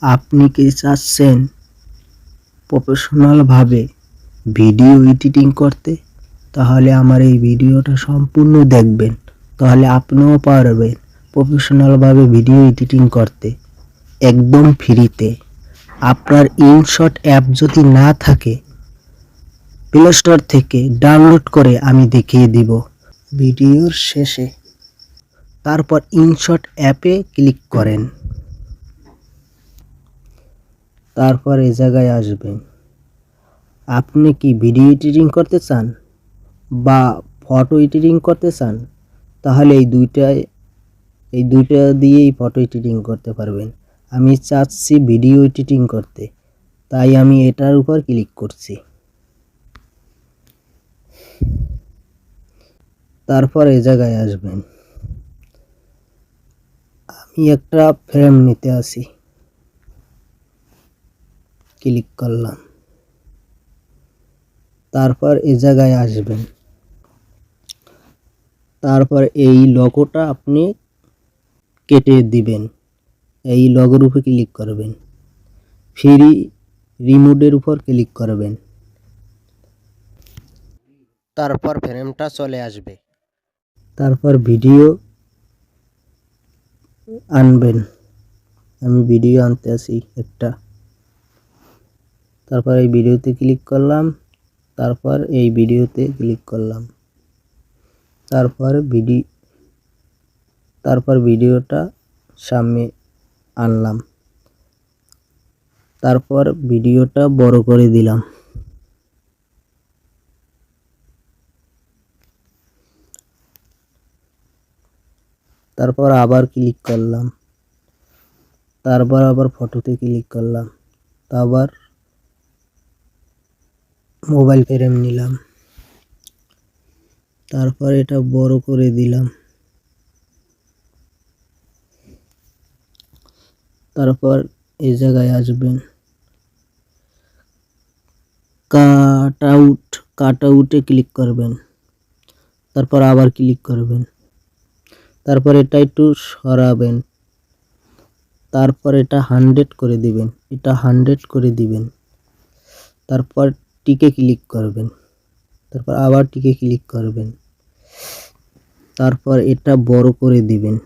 আপনি কি চাচ্ছেন প্রফেশনালভাবে ভিডিও এডিটিং করতে? তাহলে আমার এই ভিডিওটা সম্পূর্ণ দেখবেন, তাহলে আপনিও পারবেন প্রফেশনালভাবে ভিডিও এডিটিং করতে একদম ফ্রিতে। আপনার ইনশট অ্যাপ যদি না থাকে প্লে স্টোর থেকে ডাউনলোড করে আমি দেখিয়ে দিব ভিডিওর শেষে। তারপর ইনশট অ্যাপে ক্লিক করেন, তারপর এই জায়গায় আসবেন। আপনি কি ভিডিও এডিটিং করতে চান বা ফটো এডিটিং করতে চান? তাহলে এই দুইটা দিয়েই ফটো এডিটিং করতে পারবেন। আমি চাচ্ছি ভিডিও এডিটিং করতে, তাই আমি এটার উপর ক্লিক করছি। তারপর এই জায়গায় আসবেন। আমি একটা ফ্রেম নিতে আসি, ক্লিক করলাম। তারপর এই জায়গায় আসবেন। তারপর এই লোগোটা আপনি কেটে দিবেন। এই লোগোর উপর ক্লিক করবেন, ফ্রি রিমুভের উপর ক্লিক করবেন। তারপর ফ্রেমটা চলে আসবে। তারপর ভিডিও আনবেন। আমি ভিডিও আনতে আসি একটা। তারপর এই ভিডিওতে ক্লিক করলাম, তারপর এই ভিডিওতে ক্লিক করলাম। তারপর ভিডিওটা সামনে আনলাম। তারপর ভিডিওটা বড় করে দিলাম। তারপর আবার ক্লিক করলাম। তারপর আবার ফটোতে ক্লিক করলাম। আবার মোবাইল ফ্রেম নিলাম। তারপর এটা বড় করে দিলাম। তারপর এই জায়গায় আসবেন, কাট আউটে ক্লিক করবেন। তারপর আবার ক্লিক করবেন। তারপর এটা একটু সরাবেন। তারপর এটা 100 করে দিবেন। তারপর টিকে ক্লিক করবেন। তারপর আবার টিকে ক্লিক করবেন। তারপর এটা বড় করে দিবেন।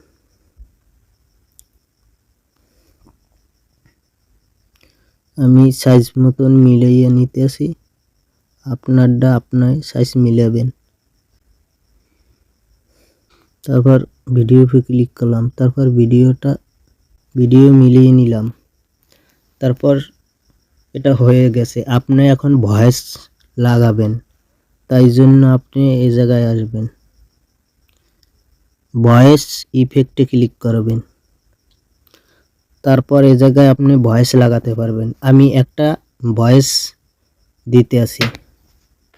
আমি সাইজ মতন মিলাইয়ে নিতেছি। আপনারটা আপনার সাইজ মিলাবেন। তারপর ভিডিওতে ক্লিক করলাম। তারপর ভিডিও মিলিয়ে নিলাম। তারপর এটা হয়ে গেছে। আপনি এখন ভয়েস লাগাবেন, তাই জন্য আপনি এই জায়গায় আসবেন, ভয়েস ইফেক্টে ক্লিক করবেন। তারপর এই জায়গায় আপনি ভয়েস লাগাতে পারবেন। আমি একটা ভয়েস দিতে আসি।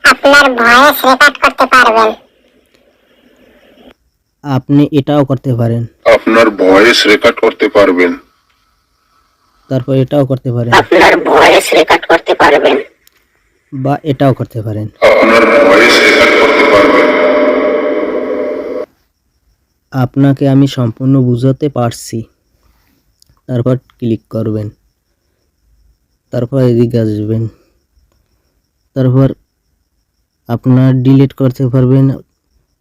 আপনার ভয়েস রেকর্ড করতে পারবেন। আপনি এটাও করতে পারেন। আপনার ভয়েস রেকর্ড করতে পারবেন। তারপর এটাও করতে পারেন, আপনার ভয়েস রেকর্ড করতে পারবেন। বা এটাও করতে পারেন। আপনার ভয়েস রেকর্ড করতে পারবেন। আপনাকে আমি সম্পূর্ণ বুঝাতে পারছি। তারপর ক্লিক করবেন। তারপর এদিকে আসবেন। তারপর আপনার ডিলিট করতে পারবেন,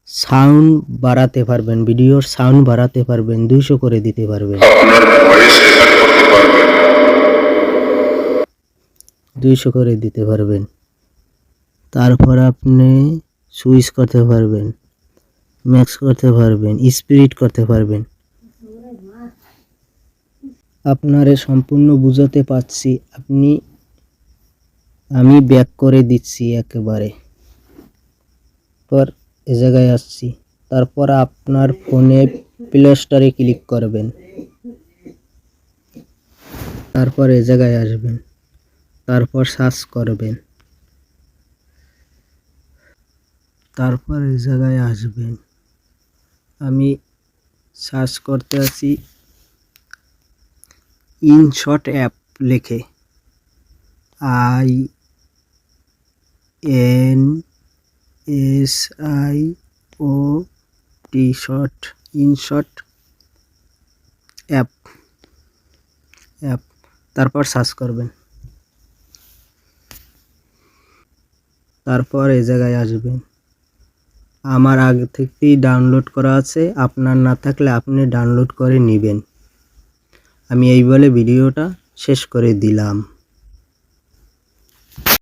সাউন্ড বাড়াতে পারবেন, ভিডিওর সাউন্ড বাড়াতে পারবেন, 200 করে দিতে পারবেন। আপনার ভয়েস রেকর্ড করতে পারবেন। 200 করে দিতে পারবেন। তারপর আপনি সুইচ করতে পারবেন, ম্যাক্স করতে পারবেন, স্পিড করতে পারবেন। আপনারে সম্পূর্ণ বুঝাতে পারছি। আমি ব্যাক করে দিচ্ছি একেবারে। পর এ জায়গায় আসছি। তারপর আপনার ফোনে প্লে স্টোরে ক্লিক করবেন। তারপর এ জায়গায় আসবেন। তারপর সার্চ করবেন। তারপর এই জায়গায় আসবেন। আমি সার্চ করতে আছি ইনশট অ্যাপ লিখে, INSIOT ইনশট অ্যাপ। তারপর সার্চ করবেন। তারপর এই জায়গায় আসবেন। আমার আগে থেকেই ডাউনলোড করা আছে, আপনার না থাকলে আপনি ডাউনলোড করে নেবেন। আমি এই বলে ভিডিওটা শেষ করে দিলাম।